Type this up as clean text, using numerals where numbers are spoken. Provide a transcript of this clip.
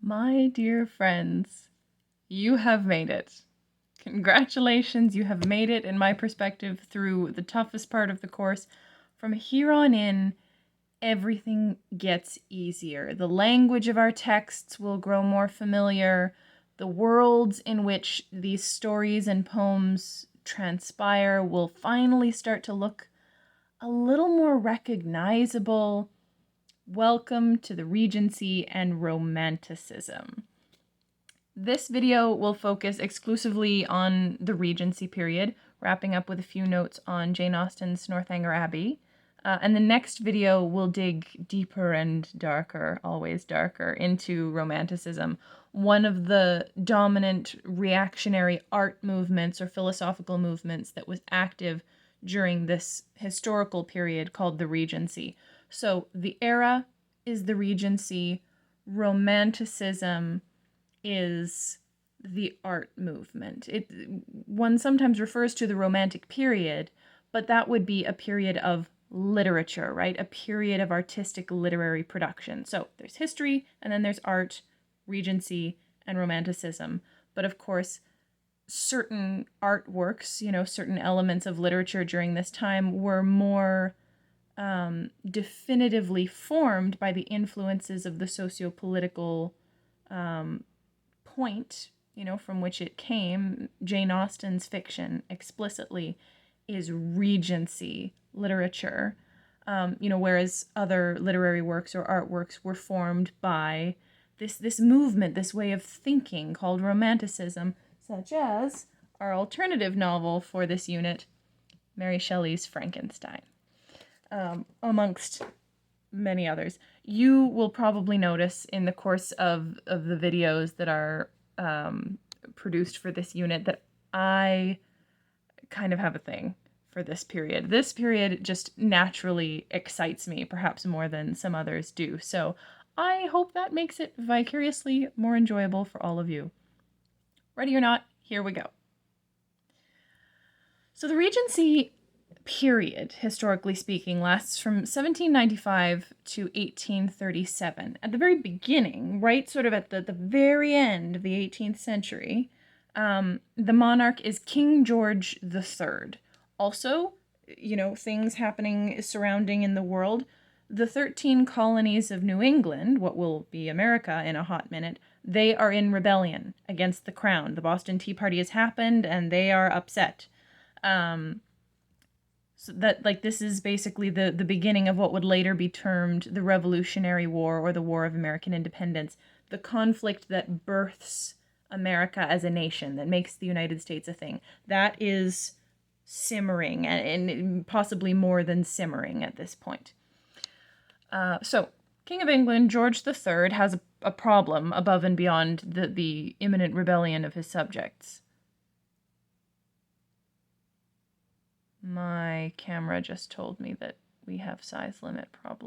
My dear friends, you have made it. Congratulations, you have made it, in my perspective, through the toughest part of the course. From here on in, everything gets easier. The language of our texts will grow more familiar. The worlds in which these stories and poems transpire will finally start to look a little more recognizable. Welcome to the Regency and Romanticism. This video will focus exclusively on the Regency period, wrapping up with a few notes on Jane Austen's Northanger Abbey. And the next video will dig deeper and darker, always darker, into Romanticism, one of the dominant reactionary art movements or philosophical movements that was active during this historical period called the Regency. So the era is the Regency, Romanticism is the art movement. One sometimes refers to the Romantic period, but that would be a period of literature, right? A period of artistic literary production. So there's history, and then there's art, Regency, and Romanticism. But of course, certain artworks, certain elements of literature during this time were more definitively formed by the influences of the socio-political point, from which it came. Jane Austen's fiction explicitly is Regency literature, whereas other literary works or artworks were formed by this movement, this way of thinking called Romanticism, such as our alternative novel for this unit, Mary Shelley's Frankenstein, amongst many others. You will probably notice in the course of the videos that are produced for this unit that I kind of have a thing for this period. This period just naturally excites me, perhaps more than some others do. So I hope that makes it vicariously more enjoyable for all of you. Ready or not, here we go. So the Regency period, historically speaking, lasts from 1795 to 1837. At the very beginning, right, sort of at the very end of the 18th century, the monarch is King George III. Also, things happening surrounding in the world. The 13 colonies of New England, what will be America in a hot minute, they are in rebellion against the crown. The Boston Tea Party has happened, and they are upset. So that, this is basically the beginning of what would later be termed the Revolutionary War or the War of American Independence, the conflict that births America as a nation, that makes the United States a thing. That is simmering, and possibly more than simmering at this point. So, King of England, George III, has a problem above and beyond the imminent rebellion of his subjects. My camera just told me that we have size limit problems.